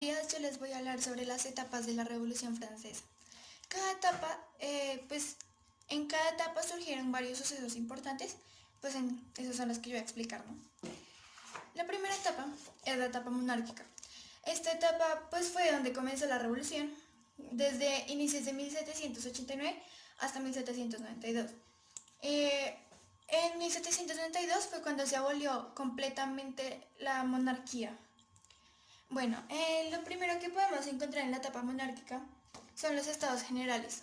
Yo les voy a hablar sobre las etapas de la Revolución Francesa. Cada etapa, en cada etapa surgieron varios sucesos importantes, esos son los que yo voy a explicar, ¿no? La primera etapa es la etapa monárquica. Esta etapa, fue donde comenzó la revolución, desde inicios de 1789 hasta 1792. En 1792 fue cuando se abolió completamente la monarquía. Lo primero que podemos encontrar en la etapa monárquica son los estados generales.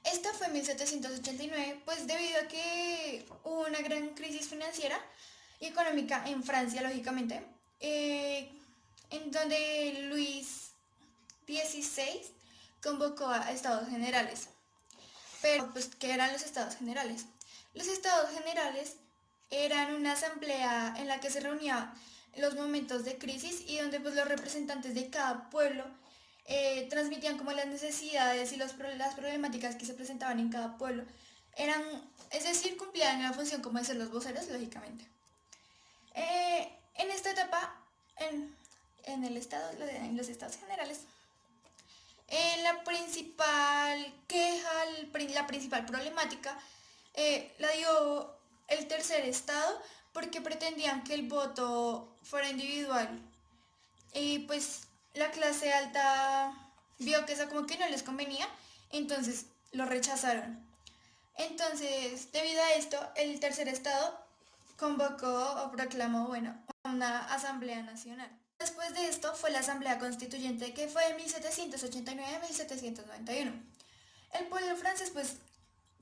Esta fue en 1789, pues debido a que hubo una gran crisis financiera y económica en Francia, lógicamente, en donde Luis XVI convocó a estados generales. Pero, ¿qué eran los estados generales? Los estados generales eran una asamblea en la que se reunían los momentos de crisis y donde los representantes de cada pueblo transmitían como las necesidades y las problemáticas que se presentaban en cada pueblo. Es decir, cumplían la función como de ser los voceros, lógicamente. En esta etapa, en los estados generales, la principal queja, la principal problemática la dio el tercer estado porque pretendían que el voto fuera individual. Y la clase alta vio que eso como que no les convenía, entonces lo rechazaron. Entonces, debido a esto, el tercer estado convocó o proclamó, una asamblea nacional. Después de esto fue la asamblea constituyente que fue de 1789 a 1791. El pueblo francés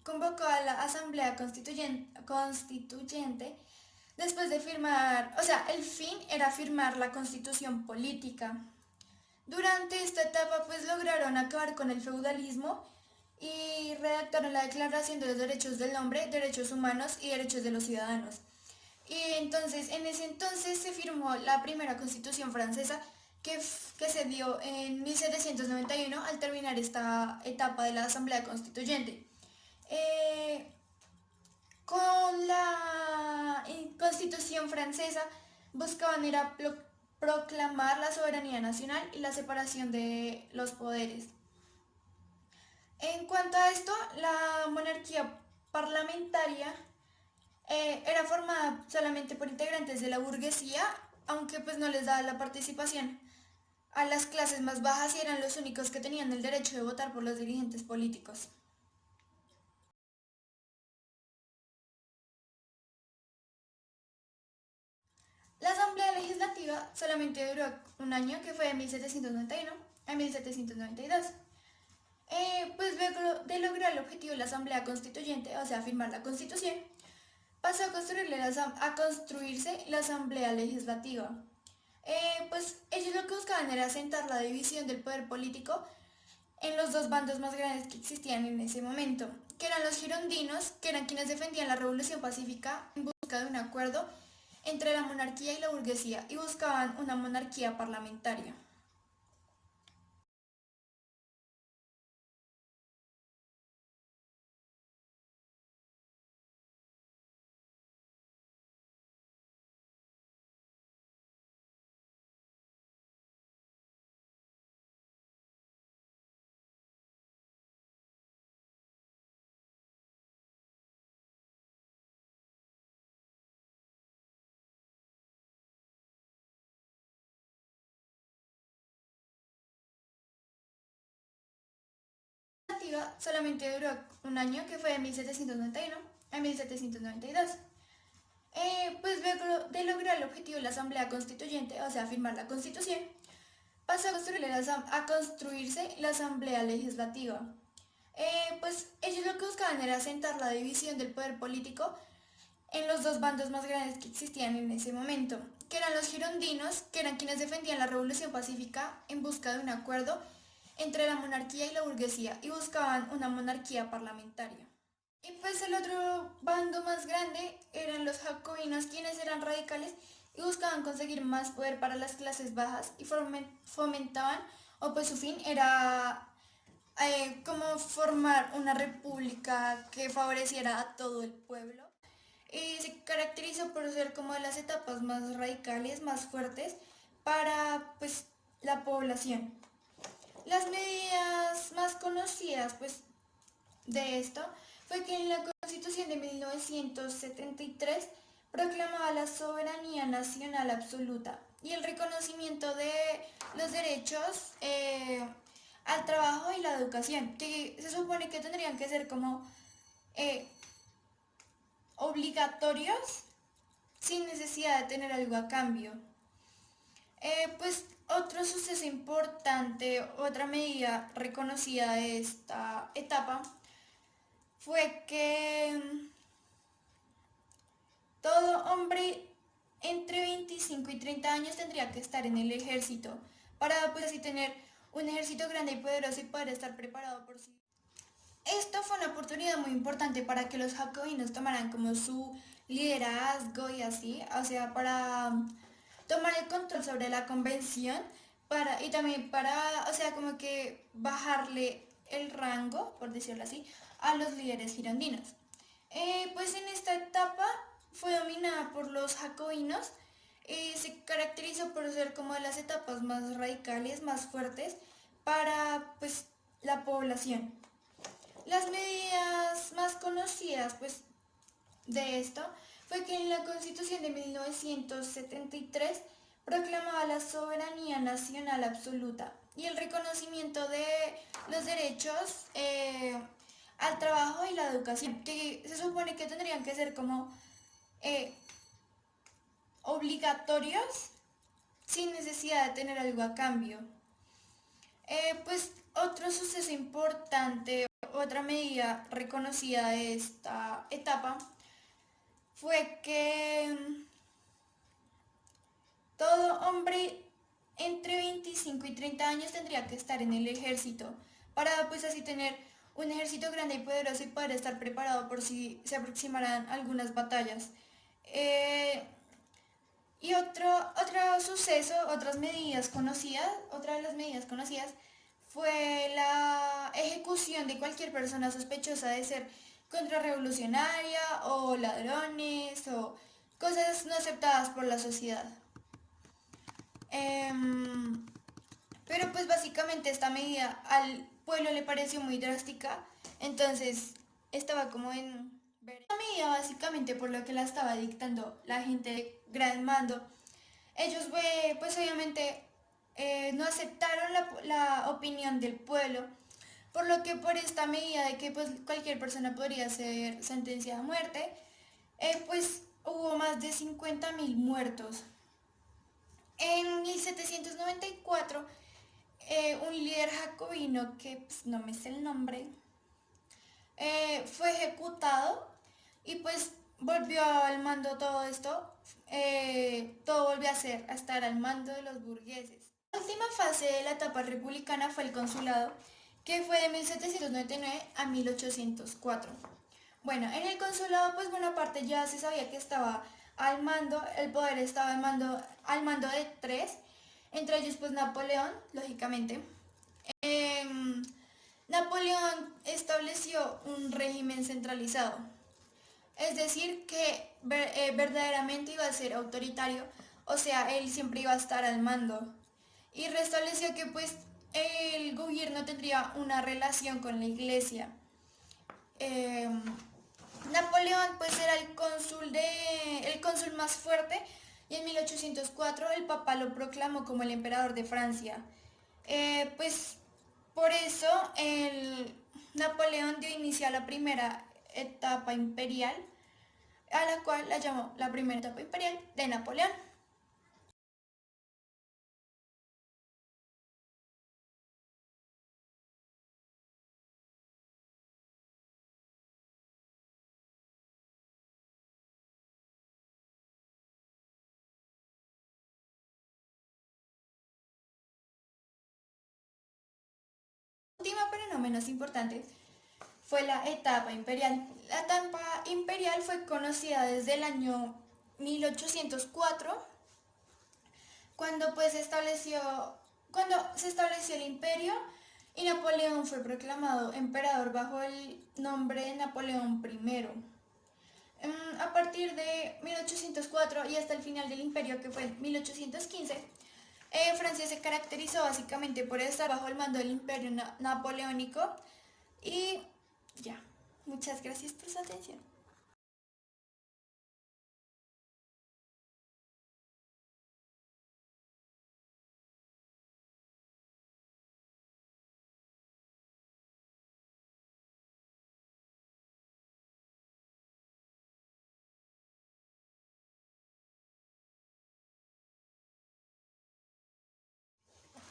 convocó a la asamblea constituyente después de firmar, el fin era firmar la constitución política. Durante esta etapa lograron acabar con el feudalismo y redactaron la Declaración de los Derechos del Hombre, Derechos Humanos y Derechos de los Ciudadanos. Y entonces, en ese entonces se firmó la primera constitución francesa que se dio en 1791 al terminar esta etapa de la Asamblea Constituyente. Con la Constitución francesa buscaban era proclamar la soberanía nacional y la separación de los poderes. En cuanto a esto, la monarquía parlamentaria era formada solamente por integrantes de la burguesía, aunque no les daba la participación a las clases más bajas y eran los únicos que tenían el derecho de votar por los dirigentes políticos. La Asamblea Legislativa solamente duró un año, que fue de 1791 a 1792. Luego de lograr el objetivo de la Asamblea Constituyente, o sea, firmar la Constitución, pasó a construirse la Asamblea Legislativa. Ellos lo que buscaban era sentar la división del poder político en los dos bandos más grandes que existían en ese momento, que eran los girondinos, que eran quienes defendían la revolución pacífica en busca de un acuerdo entre la monarquía y la burguesía y buscaban una monarquía parlamentaria. La legislativa solamente duró un año, que fue de 1791 a 1792. Luego de lograr el objetivo de la Asamblea Constituyente, o sea, firmar la Constitución, pasó a construirse la Asamblea Legislativa. Ellos lo que buscaban era sentar la división del poder político en los dos bandos más grandes que existían en ese momento, que eran los girondinos, que eran quienes defendían la revolución pacífica en busca de un acuerdo entre la monarquía y la burguesía y buscaban una monarquía parlamentaria. Y el otro bando más grande eran los jacobinos, quienes eran radicales y buscaban conseguir más poder para las clases bajas y fomentaban, su fin era como formar una república que favoreciera a todo el pueblo. Y se caracterizó por ser como de las etapas más radicales, más fuertes, para la población. Las medidas más conocidas pues, de esto fue que en la Constitución de 1973 proclamaba la soberanía nacional absoluta y el reconocimiento de los derechos al trabajo y la educación, que se supone que tendrían que ser como eh, obligatorios sin necesidad de tener algo a cambio. Pues otro suceso importante, otra medida reconocida de esta etapa fue que todo hombre entre 25 y 30 años tendría que estar en el ejército para pues así tener un ejército grande y poderoso y poder estar preparado por sí. Esto fue una oportunidad muy importante para que los jacobinos tomaran como su liderazgo y así, o sea, para tomar el control sobre la convención y también para, o sea, como que bajarle el rango, por decirlo así, a los líderes girondinos. Pues en esta etapa fue dominada por los jacobinos y se caracterizó por ser como de las etapas más radicales, más fuertes para pues la población. Las medidas más conocidas pues, de esto fue que en la Constitución de 1973 proclamaba la soberanía nacional absoluta y el reconocimiento de los derechos al trabajo y la educación, que se supone que tendrían que ser como obligatorios sin necesidad de tener algo a cambio. Pues otro suceso importante, otra medida reconocida de esta etapa fue que todo hombre entre 25 y 30 años tendría que estar en el ejército para pues así tener un ejército grande y poderoso y poder estar preparado por si se aproximaran algunas batallas. Y otro suceso, otras medidas conocidas, otra de las medidas conocidas fue la ejecución de cualquier persona sospechosa de ser contrarrevolucionaria o ladrones o cosas no aceptadas por la sociedad. Pero pues básicamente esta medida al pueblo le pareció muy drástica, entonces estaba como en esta medida básicamente por lo que la estaba dictando la gente de gran mando. Ellos pues obviamente no aceptaron la opinión del pueblo, por lo que por esta medida de que pues cualquier persona podría ser sentenciada a muerte, pues hubo más de 50.000 muertos. En 1794, un líder jacobino, que pues, no me sé el nombre, fue ejecutado y pues volvió al mando todo esto, todo volvió a estar al mando de los burgueses. La última fase de la etapa republicana fue el consulado, que fue de 1799 a 1804. Bueno, en el consulado pues buena parte ya se sabía que estaba al mando, el poder estaba al mando de tres, entre ellos pues Napoleón, lógicamente. Napoleón estableció un régimen centralizado, es decir, que verdaderamente iba a ser autoritario, o sea, él siempre iba a estar al mando. Y restableció que pues el gobierno tendría una relación con la iglesia. Eh, Napoleón pues era el cónsul más fuerte y en 1804 el Papa lo proclamó como el emperador de Francia. Pues por eso Napoleón dio inicio a la primera etapa imperial, a la cual la llamó la primera etapa imperial de Napoleón. Última pero no menos importante fue la etapa imperial. La etapa imperial fue conocida desde el año 1804, cuando pues cuando se estableció el imperio y Napoleón fue proclamado emperador bajo el nombre de Napoleón I. A partir de 1804 y hasta el final del imperio, que fue en 1815, Francia se caracterizó básicamente por estar bajo el mando del Imperio Napoleónico y ya, muchas gracias por su atención.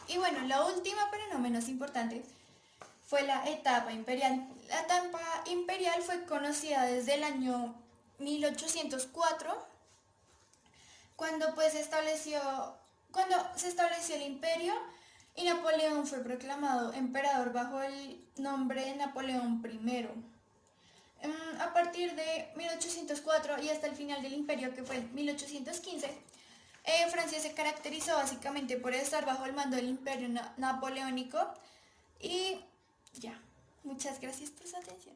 Y bueno, la última, pero no menos importante, fue la etapa imperial. La etapa imperial fue conocida desde el año 1804, cuando pues cuando se estableció el imperio y Napoleón fue proclamado emperador bajo el nombre de Napoleón I. A partir de 1804 y hasta el final del imperio, que fue en 1815, Francia se caracterizó básicamente por estar bajo el mando del imperio napoleónico y ya, muchas gracias por su atención.